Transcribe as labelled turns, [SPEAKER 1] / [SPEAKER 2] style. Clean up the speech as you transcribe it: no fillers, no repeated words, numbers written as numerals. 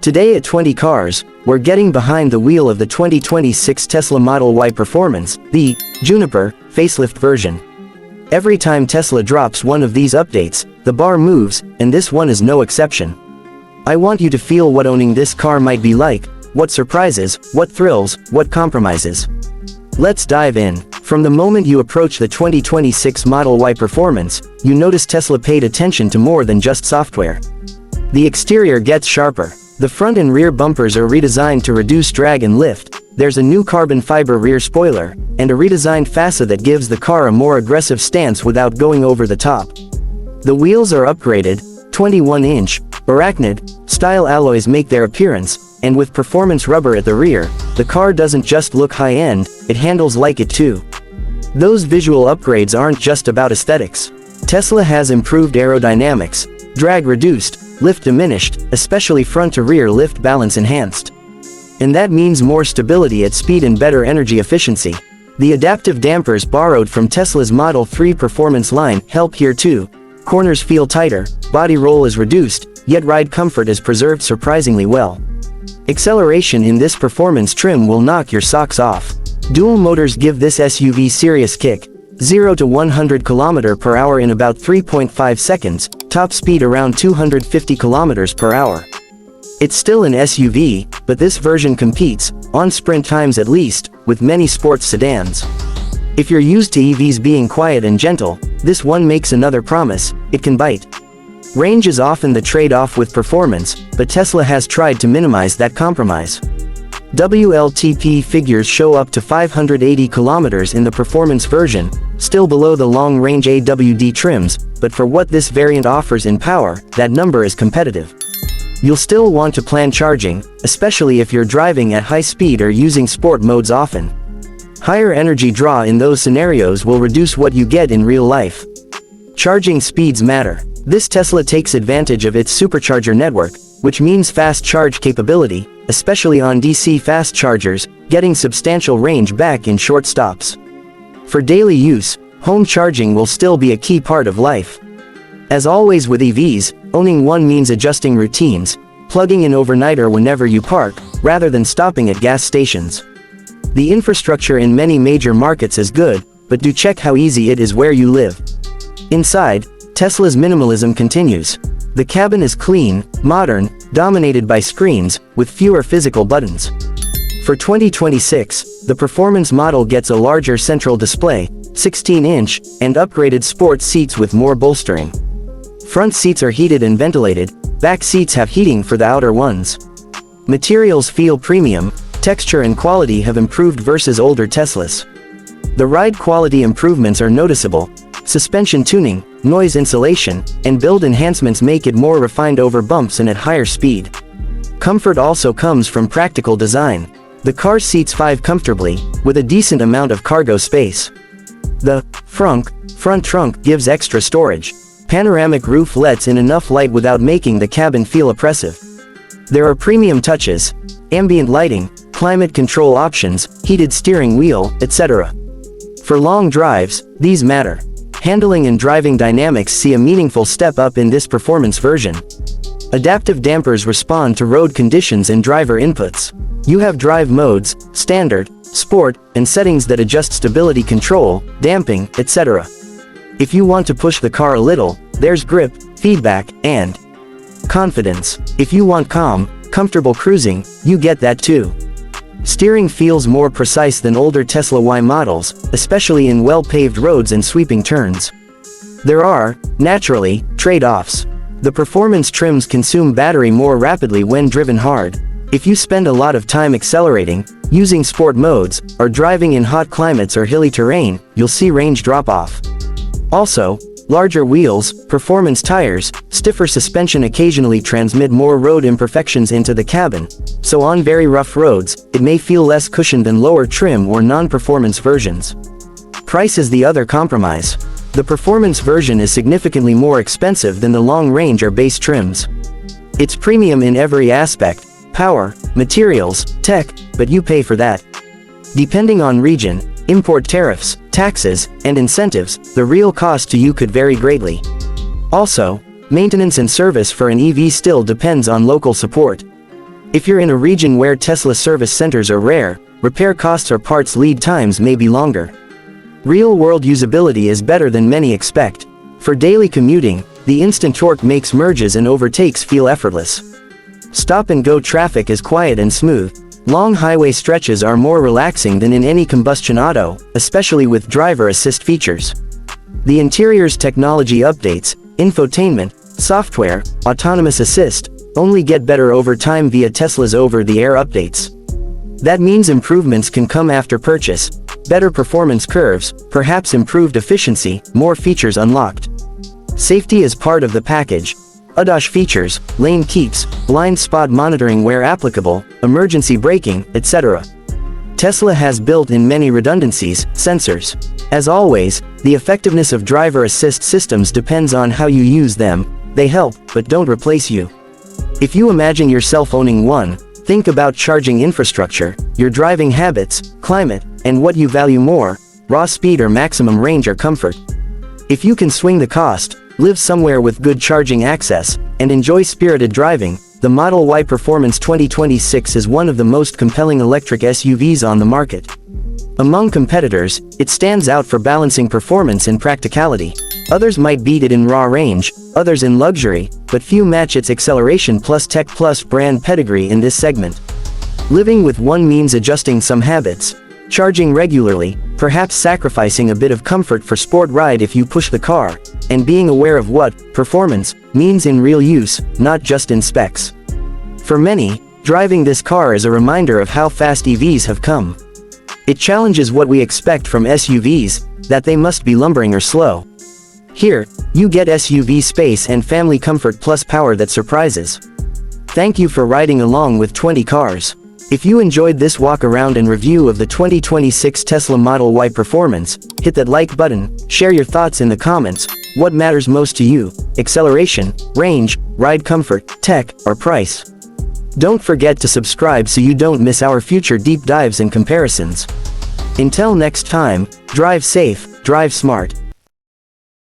[SPEAKER 1] Today at 20 Cars, we're getting behind the wheel of the 2026 Tesla Model Y Performance, the Juniper facelift version. Every time Tesla drops one of these updates, the bar moves, and this one is no exception. I want you to feel what owning this car might be like, what surprises, what thrills, what compromises. Let's dive in. From the moment you approach the 2026 Model Y Performance, you notice Tesla paid attention to more than just software. The exterior gets sharper. The front and rear bumpers are redesigned to reduce drag and lift. There's a new carbon fiber rear spoiler, and a redesigned fascia that gives the car a more aggressive stance without going over the top. The wheels are upgraded, 21-inch, Arachnid style alloys make their appearance, and with performance rubber at the rear, the car doesn't just look high-end, it handles like it too. Those visual upgrades aren't just about aesthetics. Tesla has improved aerodynamics, drag reduced, lift diminished, especially front-to-rear lift balance enhanced. And that means more stability at speed and better energy efficiency. The adaptive dampers borrowed from Tesla's Model 3 performance line help here too. Corners feel tighter, body roll is reduced, yet ride comfort is preserved surprisingly well. Acceleration in this performance trim will knock your socks off. Dual motors give this SUV serious kick. 0 to 100 km/h in about 3.5 seconds, top speed around 250 km/h. It's still an SUV, but this version competes, on sprint times at least, with many sports sedans. If you're used to EVs being quiet and gentle, this one makes another promise: it can bite. Range is often the trade-off with performance, but Tesla has tried to minimize that compromise. WLTP figures show up to 580 km in the performance version, still below the long-range AWD trims, but for what this variant offers in power, that number is competitive. You'll still want to plan charging, especially if you're driving at high speed or using sport modes often. Higher energy draw in those scenarios will reduce what you get in real life. Charging speeds matter. This Tesla takes advantage of its supercharger network, which means fast charge capability, especially on DC fast chargers, getting substantial range back in short stops. For daily use, home charging will still be a key part of life. As always with EVs, owning one means adjusting routines, plugging in overnight or whenever you park, rather than stopping at gas stations. The infrastructure in many major markets is good, but do check how easy it is where you live. Inside, Tesla's minimalism continues. The cabin is clean, modern, dominated by screens, with fewer physical buttons. For 2026, the performance model gets a larger central display, 16-inch, and upgraded sports seats with more bolstering. Front seats are heated and ventilated, back seats have heating for the outer ones. Materials feel premium, texture and quality have improved versus older Teslas. The ride quality improvements are noticeable. Suspension tuning, noise insulation, and build enhancements make it more refined over bumps and at higher speed. Comfort also comes from practical design. The car seats 5 comfortably, with a decent amount of cargo space. The front trunk gives extra storage. Panoramic roof lets in enough light without making the cabin feel oppressive. There are premium touches: ambient lighting, climate control options, heated steering wheel, etc. For long drives, these matter. Handling and driving dynamics see a meaningful step up in this performance version. Adaptive dampers respond to road conditions and driver inputs. You have drive modes, standard, sport, and settings that adjust stability control, damping, etc. If you want to push the car a little, there's grip, feedback, and confidence. If you want calm, comfortable cruising, you get that too. Steering feels more precise than older Tesla Y models, especially in well-paved roads and sweeping turns. There are, naturally, trade-offs. The performance trims consume battery more rapidly when driven hard. If you spend a lot of time accelerating, using sport modes, or driving in hot climates or hilly terrain, you'll see range drop off. Also, larger wheels, performance tires, stiffer suspension occasionally transmit more road imperfections into the cabin, so on very rough roads, it may feel less cushioned than lower trim or non-performance versions. Price is the other compromise. The performance version is significantly more expensive than the long-range or base trims. It's premium in every aspect: power, materials, tech, but you pay for that. Depending on region, import tariffs, taxes, and incentives, the real cost to you could vary greatly. Also, maintenance and service for an EV still depends on local support. If you're in a region where Tesla service centers are rare, repair costs or parts lead times may be longer. Real-world usability is better than many expect. For daily commuting, the instant torque makes merges and overtakes feel effortless. Stop-and-go traffic is quiet and smooth. Long highway stretches are more relaxing than in any combustion auto, especially with driver assist features. The interior's technology updates, infotainment, software, autonomous assist, only get better over time via Tesla's over-the-air updates. That means improvements can come after purchase, better performance curves, perhaps improved efficiency, more features unlocked. Safety is part of the package. ADAS features, lane keeps, blind spot monitoring where applicable, emergency braking, etc. Tesla has built-in many redundancies, sensors. As always, the effectiveness of driver assist systems depends on how you use them. They help, but don't replace you. If you imagine yourself owning one, think about charging infrastructure, your driving habits, climate, and what you value more, raw speed or maximum range or comfort. If you can swing the cost, live somewhere with good charging access, and enjoy spirited driving, the Model Y Performance 2026 is one of the most compelling electric SUVs on the market. Among competitors, it stands out for balancing performance and practicality. Others might beat it in raw range, others in luxury, but few match its acceleration plus tech plus brand pedigree in this segment. Living with one means adjusting some habits, charging regularly, perhaps sacrificing a bit of comfort for sport ride if you push the car, and being aware of what performance means in real use, not just in specs. For many, driving this car is a reminder of how fast EVs have come. It challenges what we expect from SUVs, that they must be lumbering or slow. Here, you get SUV space and family comfort plus power that surprises. Thank you for riding along with 20 cars. If you enjoyed this walk around and review of the 2026 Tesla Model Y Performance, hit that like button, share your thoughts in the comments. What matters most to you? Acceleration, range, ride comfort, tech, or price? Don't forget to subscribe so you don't miss our future deep dives and comparisons. Until next time, drive safe, drive smart.